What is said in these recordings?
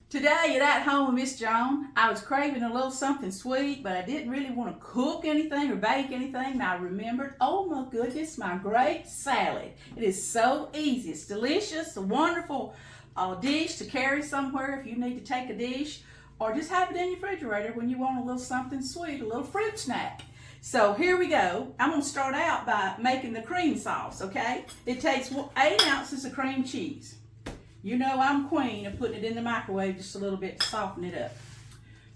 Today at home with Miss Joan, I was craving a little something sweet, but I didn't really want to cook anything or bake anything. And I remembered, oh my goodness, my grape salad. It is so easy. It's delicious, a wonderful dish to carry somewhere if you need to take a dish, or just have it in your refrigerator when you want a little something sweet, a little fruit snack. So here we go. I'm going to start out by making the cream sauce, okay? It takes 8 ounces of cream cheese. You know I'm queen of putting it in the microwave just a little bit to soften it up.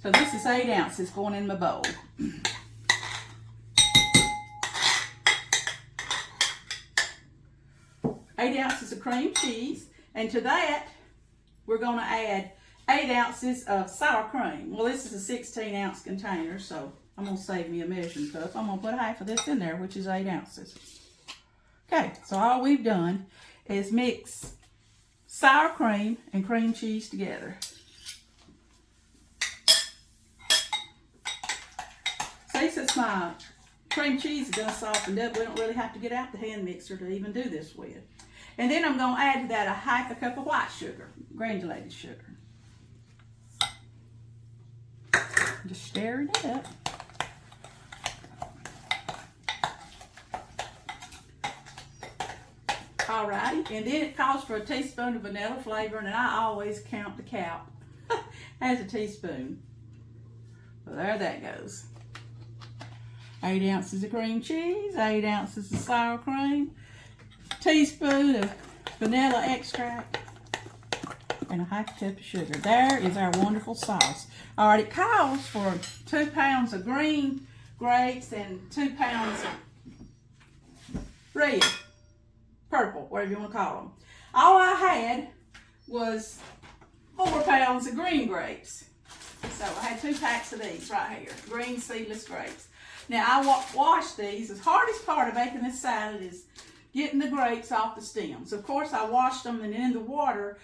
So this is 8 ounces going in my bowl. 8 ounces of cream cheese, and to that we're going to add 8 ounces of sour cream. Well, this is a 16-ounce container, so I'm going to save me a measuring cup. I'm going to put half of this in there, which is 8 ounces. Okay, so all we've done is mix sour cream and cream cheese together. See, since my cream cheese is done softened up, we don't really have to get out the hand mixer to even do this with. And then I'm going to add to that a half a cup of white sugar, granulated sugar. Just stirring it up. Alrighty, and then it calls for a teaspoon of vanilla flavoring, and I always count the cap as a teaspoon. So there that goes. 8 ounces of cream cheese, 8 ounces of sour cream, teaspoon of vanilla extract, and a half cup of sugar. There is our wonderful sauce. Alright, it calls for 2 pounds of green grapes and 2 pounds of red. Purple, whatever you want to call them. All I had was 4 pounds of green grapes. So I had 2 packs of these right here, green seedless grapes. Now I washed these. The hardest part of making this salad is getting the grapes off the stems. Of course, I washed them, and in the water,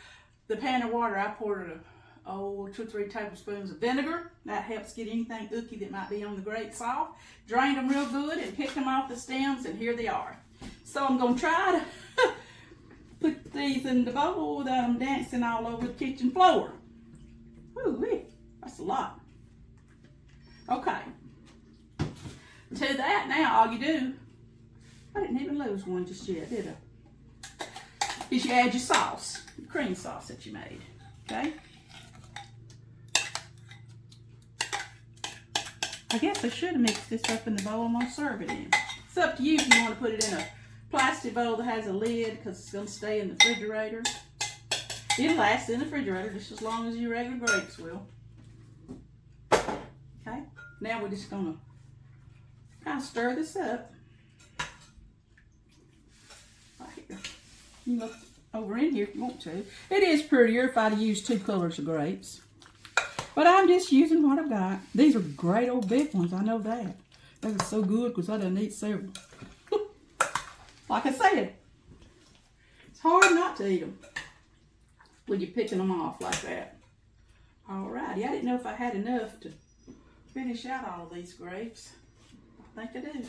the pan of water, I poured 2 or 3 tablespoons of vinegar. That helps get anything ooky that might be on the grapes off. Drained them real good and picked them off the stems, and here they are. So I'm going to try to put these in the bowl without them dancing all over the kitchen floor. Ooh, that's a lot. Okay. To that now, all you do, I didn't even lose one just yet, did I? Is you add your sauce, the cream sauce that you made, okay? I guess I should have mixed this up in the bowl I'm going to serve it in. It's up to you if you want to put it in a plastic bowl that has a lid, because it's going to stay in the refrigerator. It'll last in the refrigerator just as long as your regular grapes will. Okay, now we're just going to kind of stir this up. Right here. You can look over in here if you want to. It is prettier if I'd use 2 colors of grapes. But I'm just using what I've got. These are great old big ones, I know that. That was so good because I done eat several. Like I said, it's hard not to eat them when you're picking them off like that. Alrighty, I didn't know if I had enough to finish out all of these grapes. I think I do.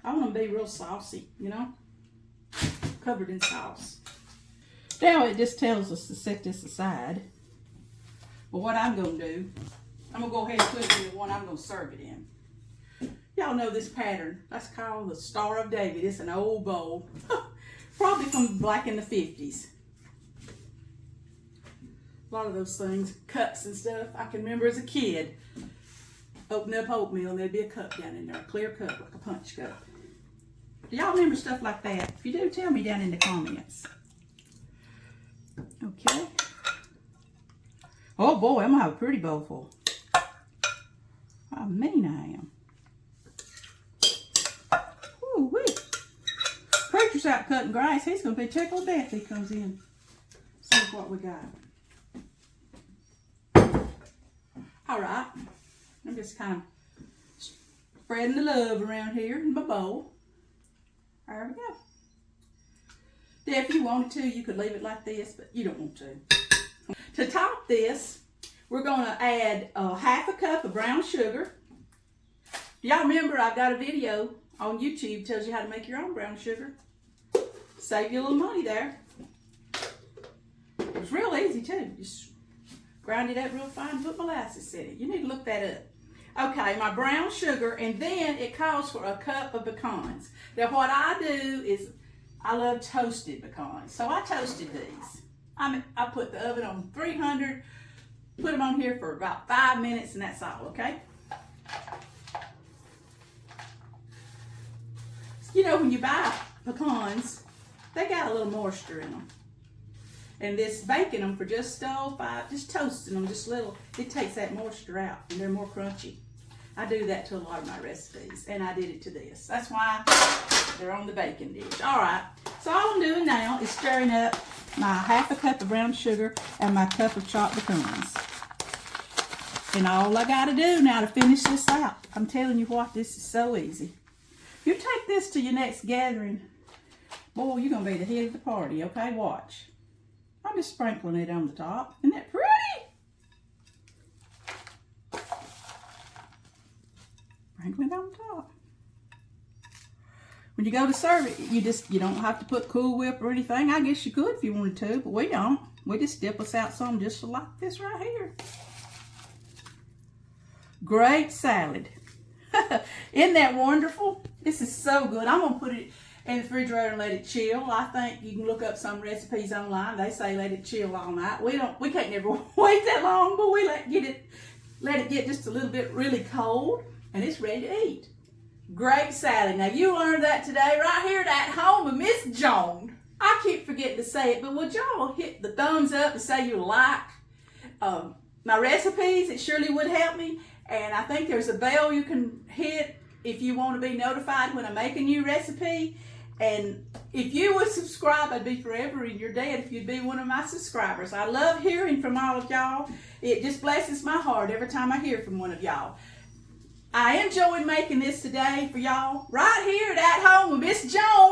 I want them to be real saucy, you know, covered in sauce. Now it just tells us to set this aside. But what I'm going to do, I'm going to go ahead and put it in the one I'm going to serve it in. Y'all know this pattern. That's called the Star of David. It's an old bowl. Probably from back in the 50s. A lot of those things, cups and stuff, I can remember as a kid. Open up oatmeal and there'd be a cup down in there. A clear cup, like a punch cup. Do y'all remember stuff like that? If you do, tell me down in the comments. Okay. Oh boy, I'm going to have a pretty bowl full. How mean I am. Preacher's out cutting grass. He's going to be tickled to death if he comes in. See what we got. Alright. I'm just kind of spreading the love around here in my bowl. There we go. Now, if you wanted to, you could leave it like this, but you don't want to. To top this, we're going to add half a cup of brown sugar. Y'all remember I've got a video on YouTube tells you how to make your own brown sugar. Save you a little money there. It's real easy too. Just Grind it up real fine, put molasses in it. You need to look that up. Okay, my brown sugar, and then it calls for a cup of pecans. Now what I do is, I love toasted pecans. So I toasted these. I put the oven on 300, put them on here for about 5 minutes, and that's all, okay? You know, when you buy pecans, they got a little moisture in them. And this baking them for just toasting them just a little, it takes that moisture out and they're more crunchy. I do that to a lot of my recipes, and I did it to this. That's why they're on the baking dish. All right, so all I'm doing now is stirring up my half a cup of brown sugar and my cup of chopped pecans. And all I gotta do now to finish this out, I'm telling you what, this is so easy. You take this to your next gathering, boy, you're gonna be the head of the party, okay? Watch. I'm just sprinkling it on the top. Isn't that pretty? Sprinkle it on the top. When you go to serve it, you don't have to put Cool Whip or anything. I guess you could if you wanted to, but we don't. We just dip us out some just like this right here. Grape salad. Isn't that wonderful? This is so good. I'm gonna put it in the refrigerator and let it chill. I think you can look up some recipes online. They say let it chill all night. We can't never wait that long, but we let it get just a little bit really cold, and it's ready to eat. Grape salad. Now you learned that today right here at home with Miss Joan. I keep forgetting to say it, but would y'all hit the thumbs up and say you like my recipes? It surely would help me. And I think there's a bell you can hit if you want to be notified when I make a new recipe. And if you would subscribe, I'd be forever in your debt if you'd be one of my subscribers. I love hearing from all of y'all. It just blesses my heart every time I hear from one of y'all. I enjoyed making this today for y'all right here at home with Miss Joan.